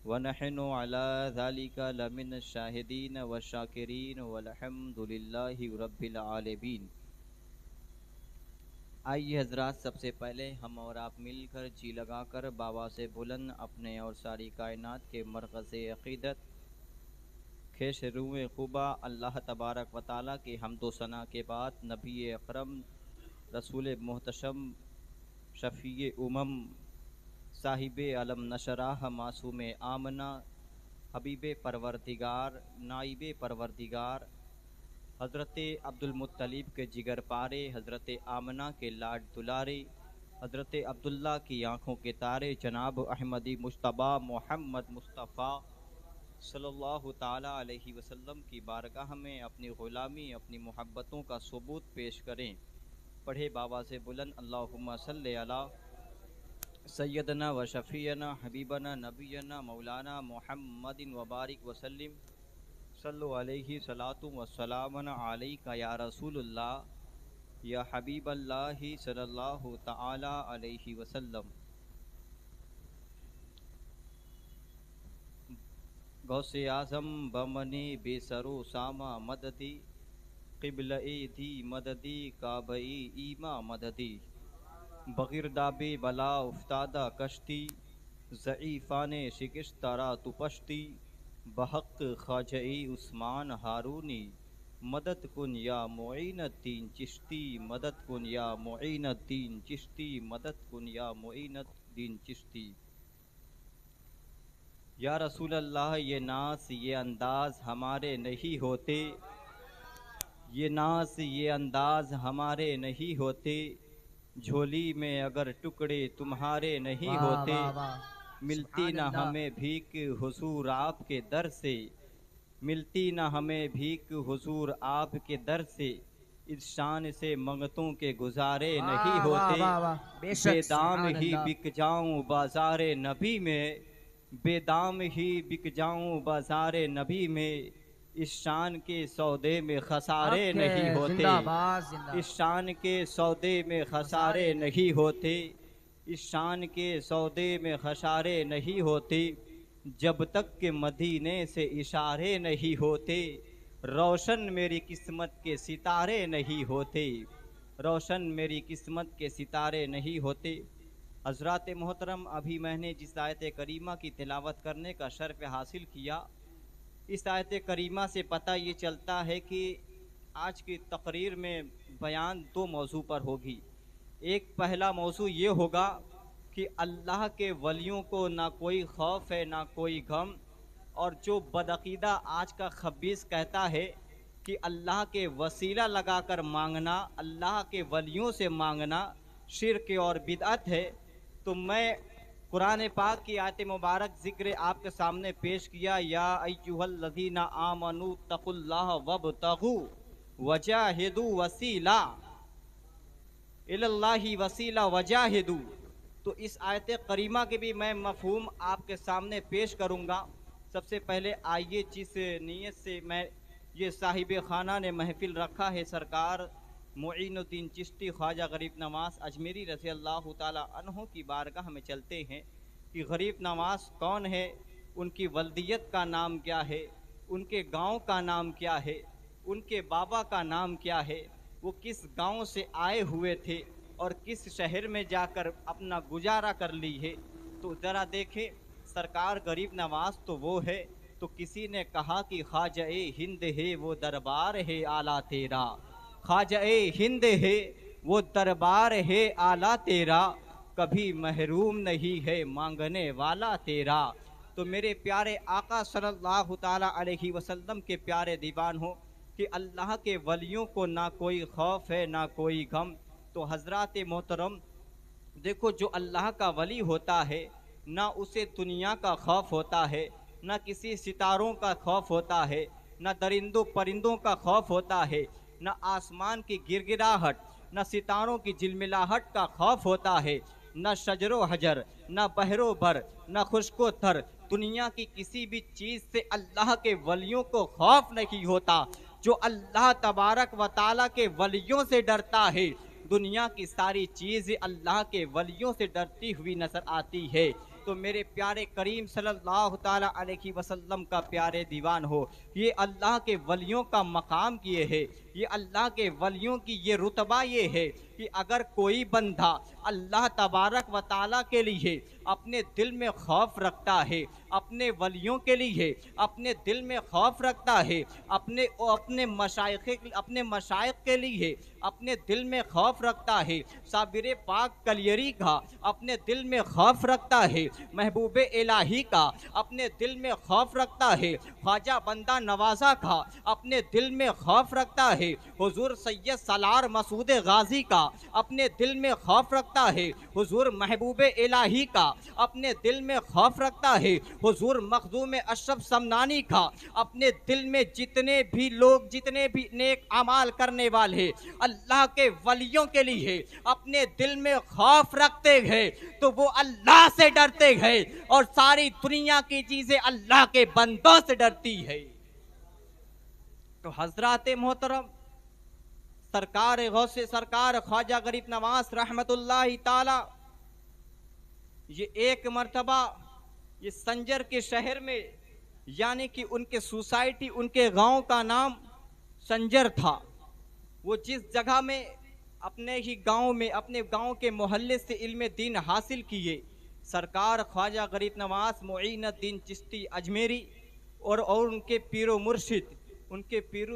वनहनु अला ज़ालिका लमिन शाहिदीन व शाकिरीन वल्हम्दुलिल्लाहि रब्बिल आलमीन। आइए हजरात, सबसे पहले हम और आप मिलकर जी लगाकर बाबा से बुलंद अपने और सारी कायनात के मरकज़ अक़ीदत खेश रूए ख़ुबा अल्लाह तबारक व ताला की हम्दो सना के बाद नबी अकरम रसूल मोहतशम शफ़ी उमम साहिब अलम नशराह मासूम आमना हबीब परवरदिगार नाइब परवरदिगार हज़रत अब्दुल मुत्तलिब के जिगर पारे, हज़रत आमना के लाड दुलारे, हज़रत अब्दुल्ला की आँखों के तारे जनाब अहमदी मुश्तबा मोहम्मद मुस्तफ़ा सल्लल्लाहु ताला अलैहि वसल्लम की बारगाह में अपनी ग़ुलामी, अपनी मोहब्बतों का सबूत पेश करें। पढ़े बाबा से बुलंद अल्लाहुम्मा सल्ले अला सैयदना व शफ़ीना हबीबना नबीना मौलाना मुहम्मदिन व बारिक वसल्लिम सल्लु अलैहि सलातु व सलामन अलैका या रसूलुल्लाह या हबीबल्लाहि सल्लल्लाहु ताला अलैहि वसल्लम। गौसे आज़म बमनी बेसरो सामा मददी क़िबले दी मददी काबई ईमा मददी बग़िरदाबे बला उफ्तादा कश्ती ज़ईफ़ाने शिकस्तरा तुपश्ती बहक़ ख़ाजई उस्मान हारूनी मदद कुन या मुईनुद्दीन चिश्ती मदद कुन या मुईनुद्दीन चिश्ती मदद कुन या मुईनुद्दीन चिश्ती। या रसूल अल्लाह, ये नास ये अंदाज़ हमारे नहीं होते, ये नास ये अंदाज़ हमारे नहीं होते, झोली में अगर टुकड़े तुम्हारे नहीं होते, मिलती न हमें भीख हुजूर आपके दर से, मिलती न हमें भीख हुजूर आपके दर से, इस शान से मंगतों के गुजारे नहीं होते, बेदाम ही बिक जाऊं बाज़ारे नबी में, बेदाम ही बिक जाऊं बाज़ारे नबी में, इस शान के सौदे में खसारे नहीं होते, इस शान के सौदे में खसारे नहीं होते, इस शान के सौदे में खसारे नहीं होते, जब तक के मदीने से इशारे नहीं होते, रोशन मेरी किस्मत के सितारे नहीं होते, रोशन मेरी किस्मत के सितारे नहीं होते। हज़रात मोहतरम, अभी मैंने जिस आयत करीमा की तिलावत करने का शर्फ हासिल किया, इस आयत करीमा से पता ये चलता है कि आज की तकरीर में बयान दो मौजू पर होगी। एक पहला मौजू ये होगा कि अल्लाह के वलियों को ना कोई खौफ है ना कोई गम, और जो बदअक़ीदा आज का खबीस कहता है कि अल्लाह के वसीला लगाकर मांगना, अल्लाह के वलियों से मांगना शिर्क और बिदअत है, तो मैं कुरान पाक की आयत मुबारक ज़िक्र आपके सामने पेश किया। या अय्युहल्लज़ीना आमनू तक़ुल्लाह वब्तगू वजाहिदू वसीला इलल्लाहि वसीला वजाहिदू। तो इस आयत करीमा के भी मैं मफ़हूम आपके सामने पेश करूँगा। सबसे पहले आइए, जिस नीयत से मैं ये साहिब खाना ने महफिल रखा है, सरकार मुईनुद्दीन चिश्ती ख्वाजा गरीब नवाज़ अजमेरी रज़ी अल्लाह ताला अन्हो की बारगाह में चलते हैं कि गरीब नवाज़ कौन है, उनकी वल्दियत का नाम क्या है, उनके गांव का नाम क्या है, उनके बाबा का नाम क्या है, वो किस गांव से आए हुए थे और किस शहर में जाकर अपना गुजारा कर ली है। तो ज़रा देखें, सरकार गरीब नवाज़ तो वो है, तो किसी ने कहा कि ख्वाजा-ए हिंद है वो दरबार है आला तेरा, ख्वाजा-ए हिंद है वो दरबार है आला तेरा, कभी महरूम नहीं है मांगने वाला तेरा। तो मेरे प्यारे आका सल्लल्लाहु ताला अलैहि वसल्लम के प्यारे दीवान हो कि अल्लाह के वलियों को ना कोई खौफ है ना कोई गम। तो हज़रात मोहतरम देखो, जो अल्लाह का वली होता है ना उसे दुनिया का खौफ होता है, ना किसी सितारों का खौफ होता है, ना दरिंदों परिंदों का खौफ होता है, न आसमान की गिरगिराहट, न सितारों की झिलमिलाहट का खौफ होता है, न शजरो हजर, न बहरो भर, न खुशको थर, दुनिया की किसी भी चीज़ से अल्लाह के वलियों को खौफ नहीं होता। जो अल्लाह तबारक व ताला के वलियों से डरता है, दुनिया की सारी चीज़ें अल्लाह के वलियों से डरती हुई नजर आती है। तो मेरे प्यारे करीम सल्लल्लाहु ताला अलैहि वसल्लम का प्यारे दीवान हो। ये अल्लाह के वलियों का मकाम किए है, ये अल्लाह के वलियों की ये रुतबा ये है कि अगर कोई बंदा अल्लाह तबारक व ताला के लिए अपने दिल में खौफ रखता है, अपने वलियों के लिए अपने दिल में खौफ रखता है, अपने मशाइख के लिए अपने दिल में खौफ रखता है, साबिर पाक कलियरी का अपने दिल में खौफ रखता है, महबूब इलाही का अपने दिल में खौफ रखता है, ख्वाजा बंदा नवाजा का अपने दिल में खौफ रखता है, हुजूर सैयद सलार मसूद गाजी का अपने दिल में खौफ रखता है, हुजूर महबूब इलाही का अपने दिल में खौफ रखता है, हुजूर मखदूम अशरफ समनानी का अपने दिल में जितने भी लोग जितने भी नेक अमाल करने वाले अल्लाह के वलियों के लिए अपने दिल में खौफ रखते हैं तो वो अल्लाह से डरते हैं और सारी दुनिया की चीजें अल्लाह के बंदों से डरती है। तो हजरात मोहतरम सरकार गौसे सरकार ख्वाजा गरीब नवाज रहमतुल्लाहि ताला ये एक मर्तबा ये संजर के शहर में यानी कि उनके सोसाइटी उनके गांव का नाम संजर था। वो जिस जगह में अपने ही गांव में अपने गांव के मोहल्ले से इल्म दीन हासिल किए, सरकार ख्वाजा गरीब नवाज मुईनुद्दीन चिश्ती अजमेरी और उनके पीरो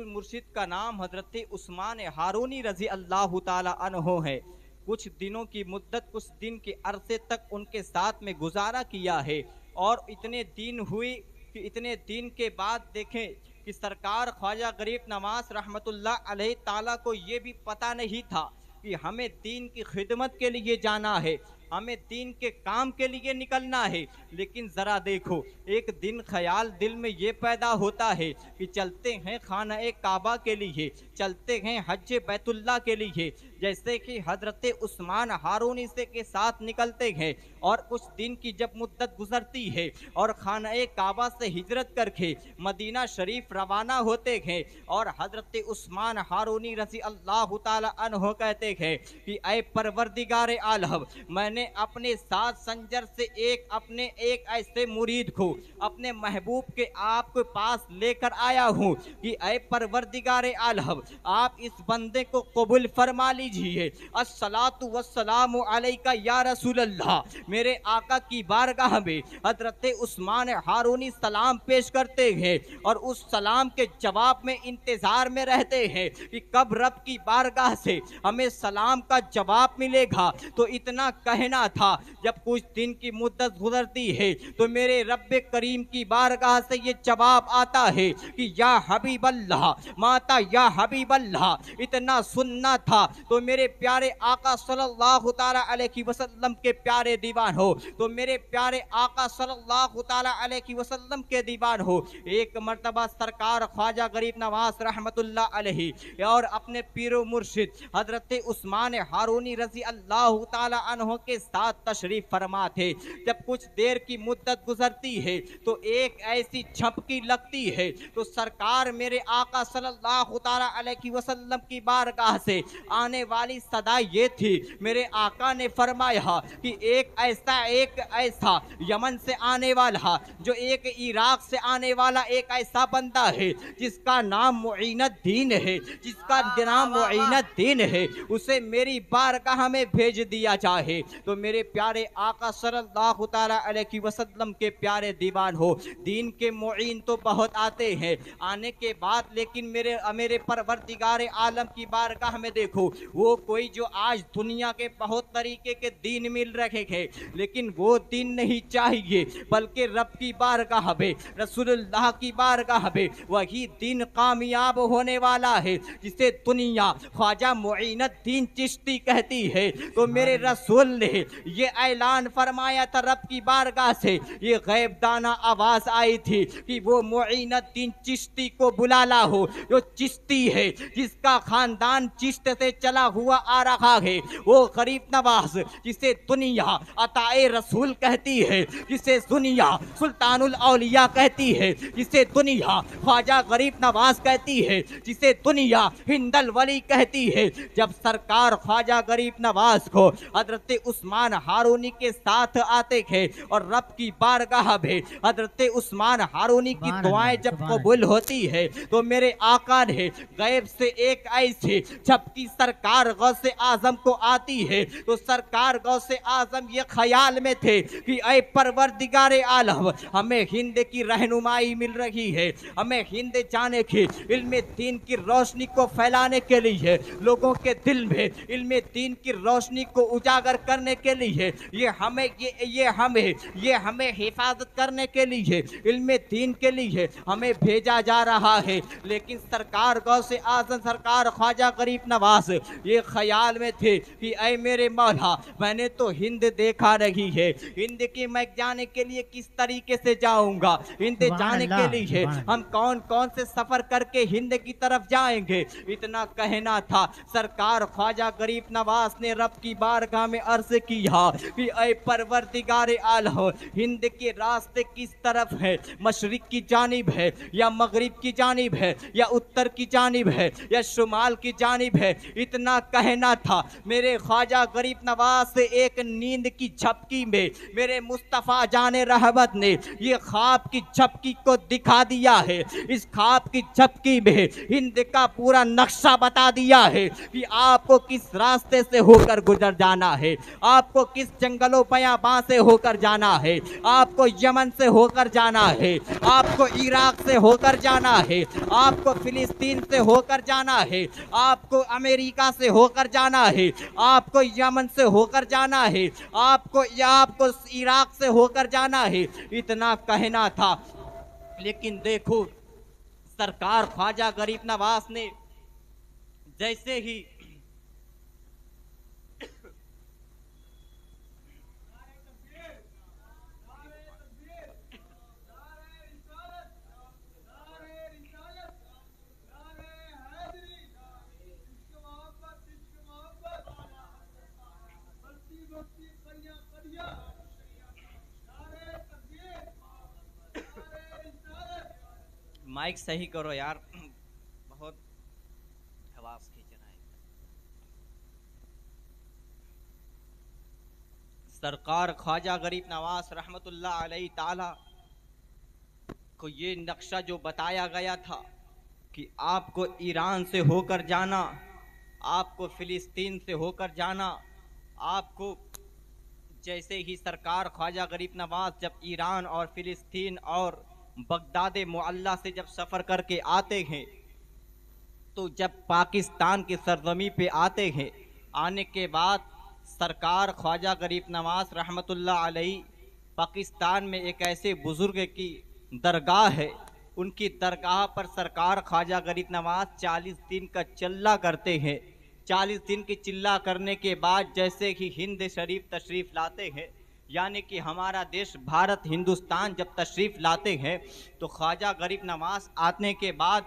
मुर्शिद का नाम हजरत उस्मान हारूनी रजी अल्लाह ताला अन्हो है। कुछ दिनों की मुद्दत कुछ दिन के अरसे तक उनके साथ में गुजारा किया है और इतने दिन हुए कि इतने दिन के बाद देखें कि सरकार ख्वाजा गरीब नवाज रहमतुल्लाह अलैहि ताला को ये भी पता नहीं था कि हमें दीन की खिदमत के लिए जाना है, हमें दीन के काम के लिए निकलना है। लेकिन ज़रा देखो एक दिन ख्याल दिल में ये पैदा होता है कि चलते हैं खाना काबा के लिए, चलते हैं हज बैतुल्लाह के लिए, जैसे कि हजरत उस्मान हारूनी से के साथ निकलते हैं और कुछ दिन की जब मुद्दत गुजरती है और खाना काबा से हिजरत करके मदीना शरीफ रवाना होते हैं और हजरत उस्मान हारूनी रज़ी अल्लाह ताला अन्हो कहते हैं कि ऐ परवरदिगार आलम, मैंने अपने साथ संजर से एक ऐसे मुरीद को अपने महबूब के आपके पास लेकर आया हूँ कि ऐ परवरदिगार आलम, आप इस बंदे को कबूल फरमा लीजिए। अस्सलातु वस्सलामु अलैका या रसूल अल्लाह। मेरे आका की बारगाह में हजरत उस्मान हारूनी सलाम पेश करते हैं और उस सलाम के जवाब में इंतजार में रहते हैं कि कब रब की बारगाह से हमें सलाम का जवाब मिलेगा। तो इतना कहना था जब कुछ दिन की मुद्दत गुजरती है तो मेरे रब करीम की बारगाह से ये जवाब आता है कि या हबीब अल्लाह, माता या हबीब अल्लाह। इतना सुनना था तो मेरे प्यारे आका सल्लल्लाहु ताला अलैहि वसल्लम के प्यारे दीवान हो, तो मेरे प्यारे आका सल्लल्लाहु ताला अलैहि वसल्लम के दीवान हो। एक मर्तबा सरकार ख्वाजा गरीब नवाज रहमतुल्लाह अलैहि और अपने पीरो मुर्शिद हजरत उस्मान हारूनी रजी अल्लाह ताला अन्हो के साथ तशरीफ फरमा थे। जब कुछ देर की मुद्दत गुजरती है तो एक ऐसी झपकी लगती है तो सरकार मेरे आका सल्लल्लाहु ताला अलैहि वसल्लम की बारगाह से आने वाली सदा ये थी, मेरे आका ने फरमाया कि एक ऐसा यमन से आने वाला, जो एक इराक से आने वाला एक ऐसा बंदा है जिसका नाम मुईनुद्दीन है, जिसका नाम मुईनुद्दीन है, उसे मेरी बारगाह में भेज दिया जाए। तो मेरे प्यारे आका सल्लल्लाहु ताला अलैहि वसल्लम के प्यारे दीवान हो, दीन के मुईन तो बहुत आते हैं, आने के बाद लेकिन मेरे परवरदिगार आलम की बारगाह में देखो वो कोई जो आज दुनिया के बहुत तरीके के दीन मिल रहे हैं, लेकिन वो दीन नहीं चाहिए बल्कि रब की बारगाह में, रसूलुल्लाह की बारगाह में वही दीन कामयाब होने वाला है जिसे दुनिया ख्वाजा मुईनुद्दीन चिश्ती कहती है। तो मेरे रसूल ने ये ऐलान फरमाया था रब की बारगाह से, ये गैबदाना आवाज आई थी कि वो मुईनुद्दीन चिश्ती को बुला ला हो, जो चिश्ती है जिसका खानदान चिश्त से चला चलता हुआ आ रहा है, वो गरीब नवाज जिसे दुनिया अताए रसूल कहती है, जिसे दुनिया सुल्तानुल औलिया कहती है, जिसे दुनिया ख्वाजा गरीब नवाज कहती है, जिसे दुनिया हिंदल वली कहती है। जब सरकार ख्वाजा गरीब नवाज को हजरत उस्मान हारूनी के साथ आते हैं और रब की बारगाह में हजरत उस्मान हारूनी की दुआएं जब कबूल होती है, तो मेरे आका ने गैब से एक ऐसी जबकि सरकार गौसे आजम को आती है, तो सरकार गौसे आजम ये ख्याल में थे कि ऐ परवरदिगारे आलम, हमें हिंद की रहनुमाई मिल रही है, हमें हिंद जाने की इल्मे दीन की रोशनी को फैलाने के लिए, लोगों के दिल में इल्मे दीन की रोशनी को उजागर करने के लिए, ये हमें हिफाजत करने के लिए, इल्मे दीन के लिए हमें भेजा जा रहा है। लेकिन सरकार गौसे आजम सरकार ख्वाजा गरीब नवाज ये ख्याल में थे कि ऐ मेरे मौला, मैंने तो हिंद देखा नहीं है, हिंद की मैं जाने के लिए किस तरीके से जाऊंगा, हिंद जाने के लिए हम कौन कौन से सफर करके हिंद की तरफ जाएंगे। इतना कहना था, सरकार ख्वाजा गरीब नवाज ने रब की बारगाह में अर्ज किया कि ऐ परवरदिगारे आलम, हिंद के रास्ते किस तरफ है, मशरिक की जानिब है या मगरिब की जानिब है या उत्तर की जानिब है या शुमाल की जानिब है। इतना कहना था, मेरे ख्वाजा गरीब नवाज से एक नींद की झपकी में मेरे मुस्तफ़ा जाने रहमत ने ये ख्वाब की झपकी को दिखा दिया है। इस ख्वाब की झपकी में हिंद का पूरा नक्शा बता दिया है कि आपको किस रास्ते से होकर गुजर जाना है, आपको किस जंगलों बयाबां से होकर जाना है, आपको यमन से होकर जाना है, आपको इराक से होकर जाना है, आपको फिलिस्तीन से होकर जाना है, आपको अमेरिका से होकर जाना है, आपको यमन से होकर जाना है, आपको इराक से होकर जाना है। इतना कहना था, लेकिन देखो सरकार ख्वाजा गरीब नवाज ने जैसे ही माइक सही करो यार, बहुत आवाज खींच रहा है। सरकार ख्वाजा गरीब नवाज रहमतुल्लाह अलैहि ताला को ये नक्शा जो बताया गया था कि आपको ईरान से होकर जाना, आपको फिलिस्तीन से होकर जाना, आपको जैसे ही सरकार ख्वाजा गरीब नवाज जब ईरान और फिलिस्तीन और बगदाद मुअल्ला से जब सफ़र करके आते हैं, तो जब पाकिस्तान की सरजमी पे आते हैं, आने के बाद सरकार ख्वाजा गरीब नवाज रहमतुल्लाह अलैहि पाकिस्तान में एक ऐसे बुज़ुर्ग की दरगाह है, उनकी दरगाह पर सरकार ख्वाजा गरीब नवाज 40 दिन का चिल्ला करते हैं। 40 दिन की चिल्ला करने के बाद जैसे ही हिंद शरीफ तशरीफ़ लाते हैं, यानी कि हमारा देश भारत हिंदुस्तान जब तशरीफ़ लाते हैं, तो ख्वाजा गरीब नवाज आने के बाद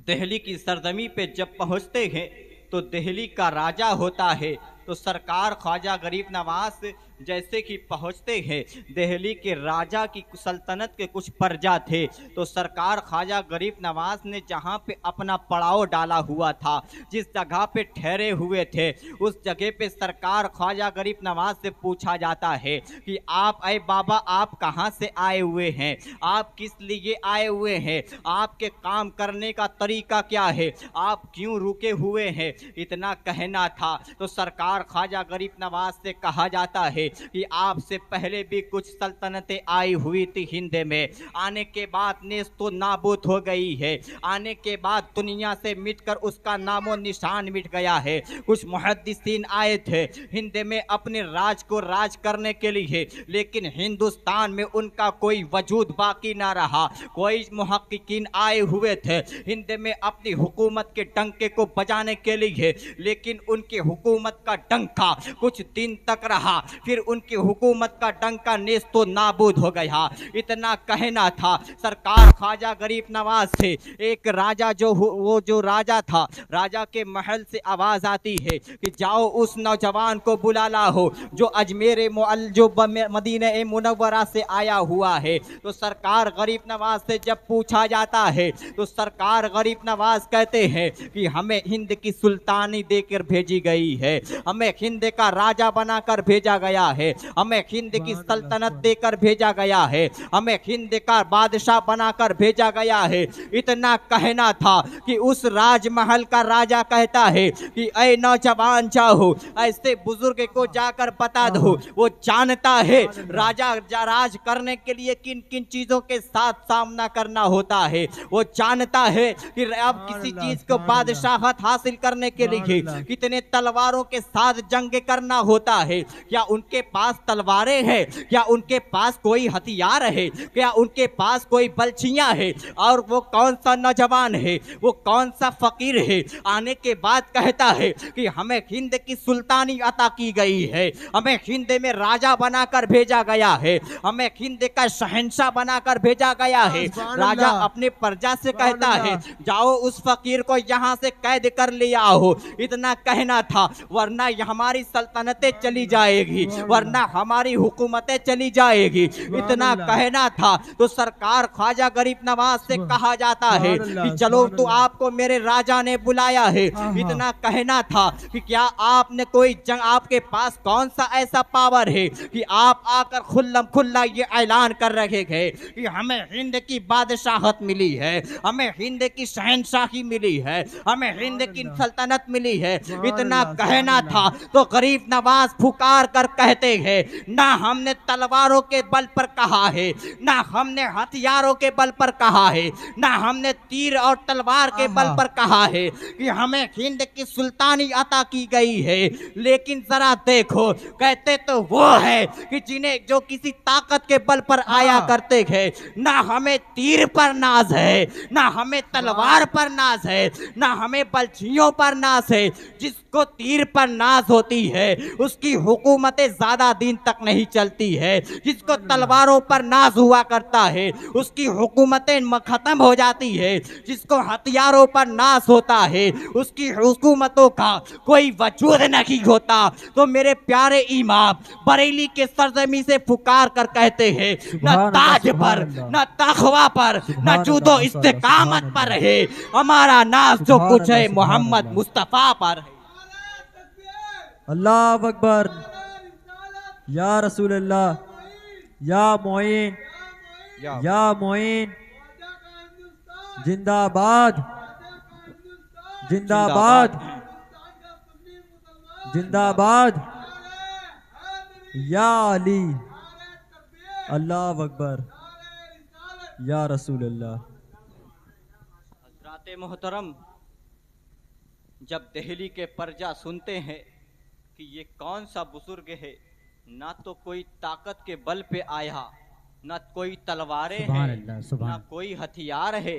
दिल्ली की सरजमी पे जब पहुंचते हैं, तो दिल्ली का राजा होता है, तो सरकार ख्वाजा गरीब नवाज जैसे कि पहुंचते हैं, दिल्ली के राजा की सल्तनत के कुछ प्रजा थे, तो सरकार ख्वाजा गरीब नवाज ने जहां पे अपना पड़ाव डाला हुआ था, जिस जगह पे ठहरे हुए थे, उस जगह पे सरकार ख्वाजा गरीब नवाज से पूछा जाता है कि आप ऐ बाबा, आप कहां से आए हुए हैं, आप किस लिए आए हुए हैं, आपके काम करने का तरीका क्या है, आप क्यों रुके हुए हैं। इतना कहना था, तो सरकार ख्वाजा गरीब नवाज से कहा जाता है कि आपसे पहले भी कुछ सल्तनतें आई हुई थी हिंद में, आने के बाद नेस्तो नाबूद हो गई है, आने के बाद दुनिया से मिटकर उसका नामो निशान मिट गया है। कुछ मुहद्दिसीन आए थे हिंद में अपने राज को राज करने के लिए, लेकिन हिंदुस्तान में उनका कोई वजूद बाकी ना रहा। कोई मुहक्किकीन आए हुए थे हिंद में अपनी हुकूमत के डंके को बजाने के लिए, लेकिन उनकी हुकूमत का डंका कुछ दिन तक रहा, फिर उनकी हुकूमत का डंका नेस्त तो नाबूद हो गया। इतना कहना था। सरकार ख्वाजा गरीब नवाज से एक राजा वो जो राजा था, राजा के महल से आवाज आती है कि जाओ उस नौजवान को बुला लाओ जो अजमेर जो मदीना मुनव्वरा से आया हुआ है। तो सरकार गरीब नवाज से जब पूछा जाता है तो सरकार गरीब नवाज कहते हैं कि हमें हिंद की सुल्तानी देकर भेजी गई है, हमें हिंद का राजा बनाकर भेजा गया है, हमें हिंद की सल्तनत देकर भेजा गया है, हमें हिंद का बादशाह बनाकर भेजा गया है। इतना कहना था कि उस राजमहल का राजा कहता है कि ऐ नौजवान जाओ ऐसे बुजुर्ग को जाकर बता दो, वो जानता है राजा राज करने के लिए किन किन चीजों के साथ सामना करना होता है, वो जानता है कि अब किसी चीज को बादशाहत हासिल करने के लिए कितने तलवारों के साथ जंग करना होता है। क्या उनके पास तलवारें हैं, क्या उनके पास कोई हथियार है, क्या उनके पास कोई बलछियां है, और वो कौन सा नौजवान है, वो कौन सा फकीर है। आने के बाद कहता है कि हमें हिंद की सुल्तानी अता की गई है, हमें हिंद में राजा बनाकर भेजा गया है, हमें हिंद का शहंशाह बनाकर भेजा गया है। राजा अपने प्रजा से कहता है जाओ उस फकीर को यहाँ से कैद कर ले आओ। इतना कहना था, वरना हमारी सल्तनतें चली जाएगी, वरना हमारी हुकूमतें चली जाएगी। इतना कहना था तो सरकार ख्वाजा गरीब नवाज से कहा जाता है कि चलो तो आपको मेरे राजा ने बुलाया है। इतना कहना था कि क्या आपने कोई जंग, आपके पास कौन सा ऐसा पावर है कि आप आकर खुल्लम खुल्ला ये ऐलान कर रहे हैं कि हमें हिंद की बादशाहत मिली है, हमें हिंद की शहंशाही मिली है, हमें हिंद की सल्तनत मिली है। इतना कहना था तो गरीब नवाज पुकार कर कहते हैं ना हमने तलवारों के बल पर कहा है, ना हमने हथियारों के बल पर कहा है, ना हमने तीर और तलवार के बल पर कहा है कि हमें हिंद की सुल्तानी अता की गई है। लेकिन जरा देखो, कहते तो वो है कि जिन्हें जो किसी ताकत के बल पर आया करते हैं। ना हमें तीर पर नाज है, ना हमें तलवार पर नाज है, ना हमें बलछियों पर नाज है। जिसको तीर पर नाज होती है उसकी हुकूमतें ज्यादा दिन तक नहीं चलती है, जिसको तलवारों पर नाज हुआ करता है उसकी हुकूमतें खत्म हो जाती है, जिसको हथियारों पर नाज होता है उसकी हुकूमतों का कोई वजूद नहीं होता। तो मेरे प्यारे इमाम बरेली के सरजमी से पुकार कर कहते हैं न ताज पर, न तखवा पर, न जुदो इस्तिकामत पर है, हमारा नाज जो कुछ है मोहम्मद मुस्तफा पर है। अल्लाह अकबर, या रसूल अल्लाह, या मोइन, या मोइन, जिंदाबाद, जिंदाबाद, जिंदाबाद, या अली, अल्लाह अकबर, या रसूल अल्लाह। हज़रात मोहतरम, जब दिल्ली के प्रजा सुनते हैं कि ये कौन सा बुजुर्ग है, ना तो कोई ताकत के बल पे आया, ना कोई तलवारें हैं, ना कोई हथियार है,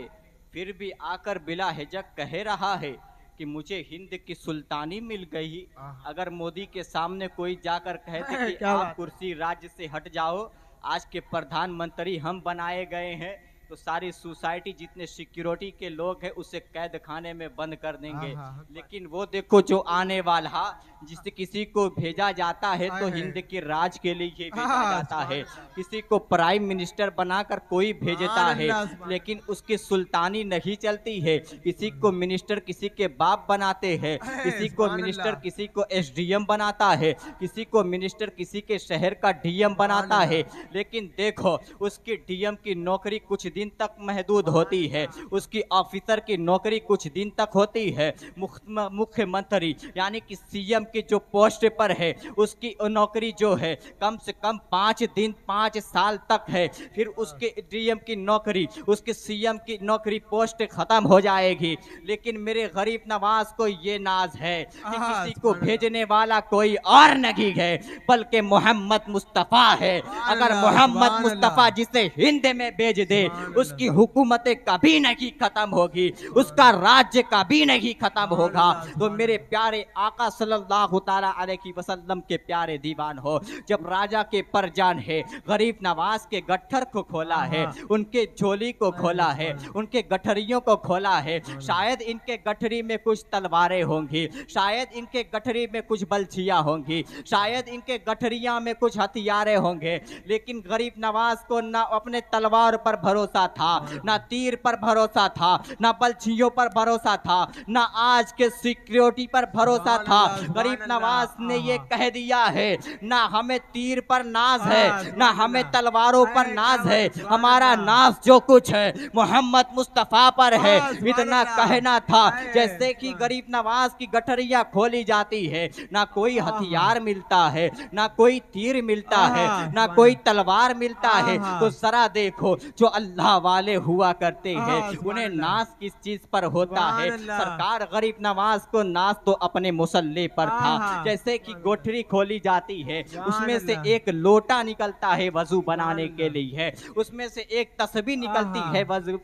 फिर भी आकर बिला हिजक कह रहा है कि मुझे हिंद की सुल्तानी मिल गई। अगर मोदी के सामने कोई जाकर कहते कि आप कुर्सी राज्य से हट जाओ, आज के प्रधानमंत्री हम बनाए गए हैं, तो सारी सोसाइटी जितने सिक्योरिटी के लोग हैं उसे कैद खाने में बंद कर देंगे। लेकिन वो देखो जो आने वाला, जिससे किसी को भेजा जाता है तो हिंद के राज के लिए भेजा जाता है, किसी को प्राइम मिनिस्टर बनाकर कोई भेजता है, लेकिन उसकी सुल्तानी नहीं चलती है। किसी को मिनिस्टर किसी के बाप बनाते हैं, किसी को मिनिस्टर किसी को एसडीएम बनाता है, किसी को मिनिस्टर किसी के शहर का डीएम बनाता है। लेकिन देखो उसकी डीएम की नौकरी कुछ दिन तक महदूद होती है, उसकी ऑफिसर की नौकरी कुछ दिन तक होती है। मुख्यमंत्री यानी कि सीएम की जो पोस्ट पर है उसकी नौकरी जो है कम से कम 5 दिन 5 साल तक है। फिर उसके डीएम की नौकरी, उसके सीएम की नौकरी पोस्ट खत्म हो जाएगी। लेकिन मेरे गरीब नवाज को ये नाज है कि किसी को भेजने वाला कोई और नहीं है बल्कि मोहम्मद मुस्तफा है। अगर मोहम्मद मुस्तफा जिसे हिंद में भेज दे उसकी हुकूमतें कभी नहीं खत्म होगी, उसका राज्य कभी नहीं खत्म होगा। तो मेरे प्यारे आका सल्लल्लाहु ताला अलैहि वसल्लम के प्यारे दीवान हो, जब राजा के परजान है गरीब नवाज के गट्ठर को खोला है, उनके झोली को खोला है, उनके गठरियों को खोला है, शायद इनके गठरी में कुछ तलवारें होंगी, शायद इनके गठरी में कुछ बल्छियां होंगी, शायद इनके गठरिया में कुछ हथियारे होंगे, लेकिन गरीब नवाज को ना अपने तलवार पर भरोसा था, ना तीर पर भरोसा था, ना बल्छियों पर भरोसा था, ना आज के सिक्योरिटी पर भरोसा था। गरीब नवाज ने ये कह दिया है, ना हमें तीर पर नाज है, ना हमें तलवारों पर नाज है, हमारा नाज जो कुछ है मोहम्मद मुस्तफा पर है। इतना कहना था। जैसे कि गरीब नवाज की गठरिया खोली जाती है, ना कोई हथियार मिलता है, ना कोई तीर मिलता है, ना कोई तलवार मिलता है। तो जरा देखो जो अल्लाह वाले हुआ करते हैं उन्हें नाज किस चीज पर होता है। सरकार गरीब नवाज को नाज तो अपने मुसल्ले पर था। जैसे कि गोठरी खोली जाती है, उसमें से एक लोटा निकलता है वजू बनाने के लिए, उसमें से एक तस्बीह निकलती है वजू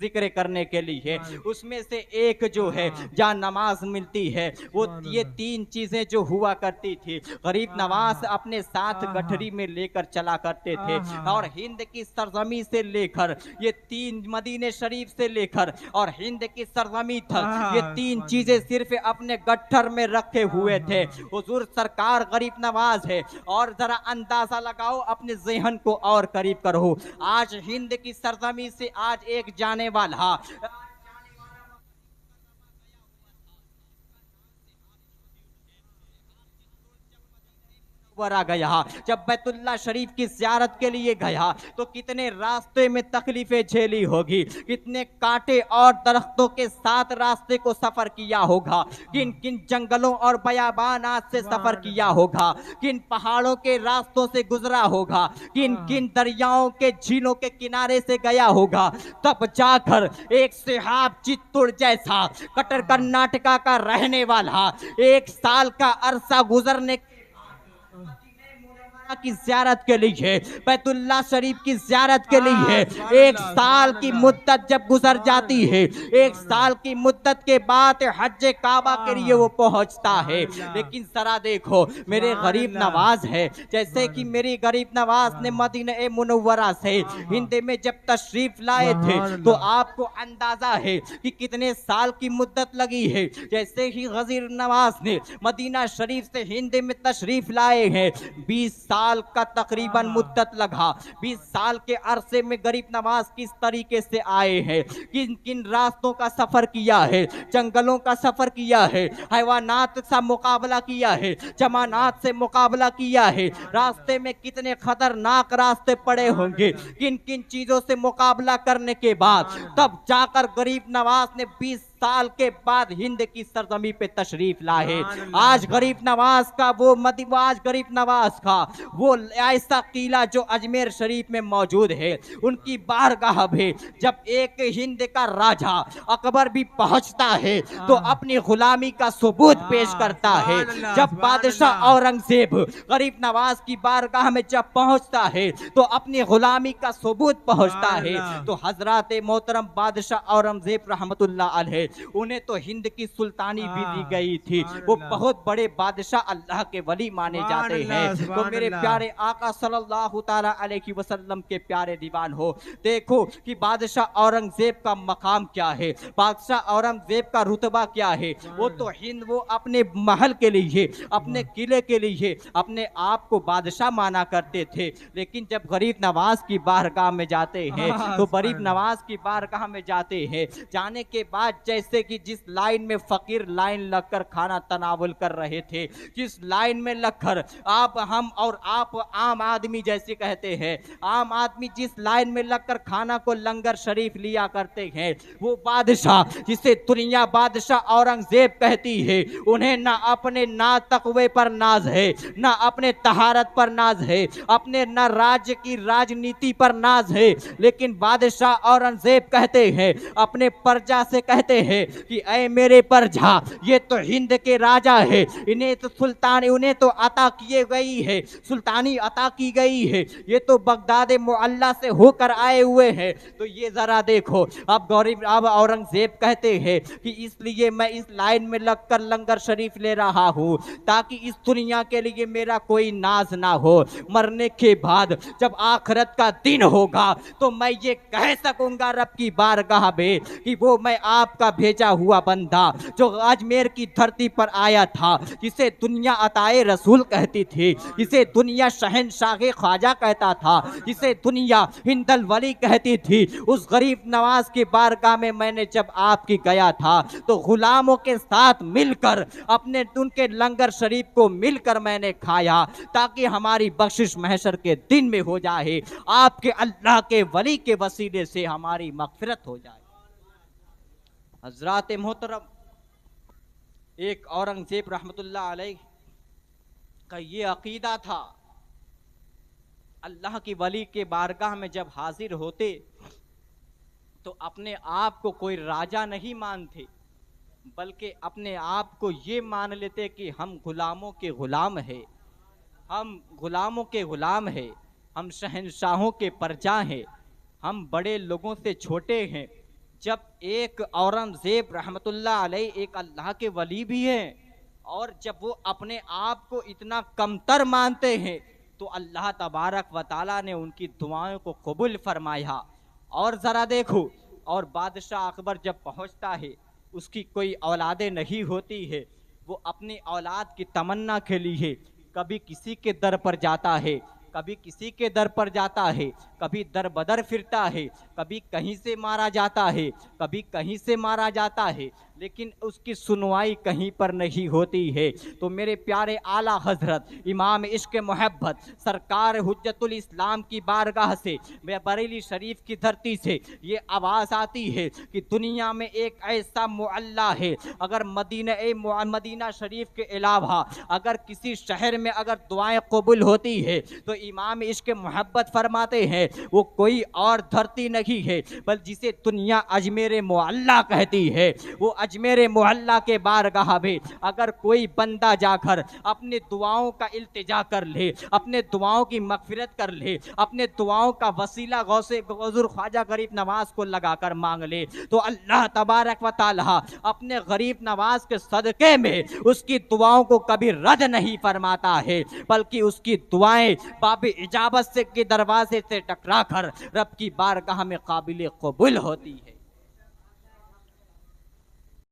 जिक्र करने के लिए, उसमें से एक जो है जहाँ नमाज मिलती है। वो ये तीन चीजें जो हुआ करती थी गरीब नवाज अपने साथ गठरी में लेकर चला करते थे। और हिंद की सरजमी से लेकर ये तीन, मदीने शरीफ से लेकर और हिंद की सरजमी तक, ये तीन चीजें सिर्फ अपने गट्ठर में रखे हुए थे। हुजूर सरकार गरीब नवाज है। और जरा अंदाजा लगाओ, अपने ज़हन को और करीब करो। आज हिंद की सरजमी से आज एक जाने वाला आ गया। जब बैतुल्ला शरीफ की ज़ियारत के लिए गया तो कितने रास्ते में तकलीफें झेली होगी, कितने कांटे और दरख्तों के साथ रास्ते को सफर किया होगा, किन किन जंगलों और बयाबानात से सफर किया होगा, किन पहाड़ों के रास्तों से गुजरा होगा, किन किन दरियाओं के झीलों के किनारे से गया होगा। तब जाकर एक सिहाब चित्तूर जैसा कट्टर कर्नाटका का रहने वाला 1 साल का अरसा गुजरने की ज़ियारत के लिए, बैतुल्ला शरीफ की ज़ियारत के लिए 1 साल की मुद्दत जब गुजर जाती है, 1 साल की मुद्दत के बाद हज काबा के लिए वो पहुंचता है। लेकिन जरा देखो मेरे गरीब नवाज है, जैसे कि मेरी गरीब नवाज ने मदीना मुनव्वरा से हिंद में जब तशरीफ लाए थे तो आपको अंदाजा है कि कितने साल की मुद्दत लगी है। जैसे ही गरीब नवाज ने मदीना शरीफ से हिंद में तशरीफ लाए हैं, 20 साल का तकरीबन मुद्दत लगा। 20 साल के अरसे में गरीब नवाज किस तरीके से आए हैं, किन किन रास्तों का सफर किया है, जंगलों का सफर किया है, हैवानात से मुकाबला किया है, जमानात से मुकाबला किया है, रास्ते में कितने खतरनाक रास्ते पड़े होंगे, किन किन चीजों से मुकाबला करने के बाद तब जाकर गरीब नवाज ने 20 साल के बाद हिंद की सरजमी पे तशरीफ लाए। आज गरीब नवाज का आज गरीब नवाज का वो ऐसा किला जो अजमेर शरीफ में मौजूद है, उनकी बारगाह में जब एक हिंद का राजा अकबर भी पहुंचता है तो अपनी गुलामी का सबूत पेश करता है। जब बादशाह औरंगजेब गरीब नवाज की बारगाह में जब पहुंचता है तो अपनी गुलामी का सबूत पहुंचता है। तो हजरत मोहतरम बादशाह औरंगजेब रहमतुल्लाह अलैह, उन्हें तो हिंद की सुल्तानी भी दी गई थी। वो बहुत बड़े बादशाह अल्लाह के वली माने जाते हैं। तो मेरे प्यारे आका सल्लल्लाहु ताला अलैहि वसल्लम के प्यारे दीवान हो, देखो कि बादशाह औरंगजेब का मकाम क्या है, बादशाह औरंगजेब का रुतबा क्या है। वो तो हिंद वो अपने महल के लिए, अपने किले के लिए अपने आप को बादशाह माना करते थे। लेकिन जब गरीब नवाज की बारगाह में जाते हैं तो गरीब नवाज की बारगाह में जाते हैं, जाने के बाद जैसे कि जिस लाइन में फकीर लाइन लगकर खाना तनावुल कर रहे थे, जिस लाइन में लगकर हम और आप आम आदमी जैसे कहते हैं, आम आदमी जिस लाइन में लगकर खाना को लंगर शरीफ लिया करते हैं, वो बादशाह जिसे दुनिया बादशाह औरंगजेब कहती है, उन्हें ना अपने ना तकवे पर नाज है, ना अपने तहारत पर नाज है, अपने ना राज्य की राजनीति पर नाज है। लेकिन बादशाह औरंगजेब कहते हैं, अपने प्रजा से कहते हैं कि ऐ मेरे परजा, ये तो हिंद के राजा है, इन्हें तो सुल्तान, उन्हें तो अता किए गई है, सुल्तानी अता की गई है, ये तो बगदाद मुअल्ला से होकर आए हुए हैं। तो ये जरा देखो, अब औरंगजेब कहते हैं कि इसलिए मैं इस लाइन में लगकर लंगर शरीफ ले रहा हूँ ताकि इस दुनिया के लिए मेरा कोई नाज ना हो। मरने के बाद जब आखिरत का दिन होगा तो मैं ये कह सकूंगा रब की बारगाह में कि वो मैं आपका भेजा हुआ बंदा जो अजमेर की धरती पर आया था, जिसे दुनिया अताए रसूल कहती थी, जिसे दुनिया शहनशाह ख्वाजा कहता था, जिसे दुनिया हिंदल वली कहती थी, उस गरीब नवाज की बारगाह में मैंने जब आपकी गया था तो गुलामों के साथ मिलकर अपने उनके लंगर शरीफ को मिलकर मैंने खाया ताकि हमारी बख्शिश महशर के दिन में हो जाए, आपके अल्लाह के वली के वसीले से हमारी मगफिरत हो जाए। हजरात मोहतरम, एक औरंगजेब रहमतुल्लाह अलैह का ये अकीदा था, अल्लाह की वली के बारगाह में जब हाजिर होते तो अपने आप को कोई राजा नहीं मानते, बल्कि अपने आप को ये मान लेते कि हम गुलामों के गुलाम हैं, हम गुलामों के गुलाम हैं, हम शहनशाहों के परजा हैं, हम बड़े लोगों से छोटे हैं। जब एक औरंगजेब रहमतुल्लाह अलैह एक अल्लाह के वली भी हैं और जब वो अपने आप को इतना कमतर मानते हैं तो अल्लाह तबारक व तआला ने उनकी दुआओं को कबूल फरमाया। और ज़रा देखो, और बादशाह अकबर जब पहुंचता है, उसकी कोई औलादे नहीं होती है, वो अपनी औलाद की तमन्ना के लिए कभी किसी के दर पर जाता है, कभी किसी के दर पर जाता है, कभी दर बदर फिरता है, कभी कहीं से मारा जाता है, कभी कहीं से मारा जाता है, लेकिन उसकी सुनवाई कहीं पर नहीं होती है। तो मेरे प्यारे आला हजरत इमाम इश्क मोहब्बत सरकार हुज्जतुल इस्लाम की बारगाह से, बरेली शरीफ की धरती से ये आवाज़ आती है कि दुनिया में एक ऐसा मुअल्ला है, अगर मदीना शरीफ के अलावा अगर किसी शहर में अगर दुआएं कबूल होती है तो इमाम इश्क मोहब्बत फरमाते हैं वो कोई और धरती नहीं है बल जिसे दुनिया अजमेर मुअल्ला कहती है। वो अजमेर मुअल्ला के बारगाह में अगर कोई बंदा जाकर अपने दुआओं का इल्तिजा कर ले, अपने दुआओं की मगफिरत कर ले, अपने दुआओं का वसीला गौसे हुज़ूर ख्वाजा गरीब नवाज को लगाकर मांग ले, तो अल्लाह तबारक व तआला अपने गरीब नवाज के सदक़े में उसकी दुआओं को कभी रद्द नहीं फरमाता है, बल्कि उसकी दुआएं बाबे इजाबत से के दरवाजे से टकरा कर रब की बारगाह में काबिल कबूल होती है।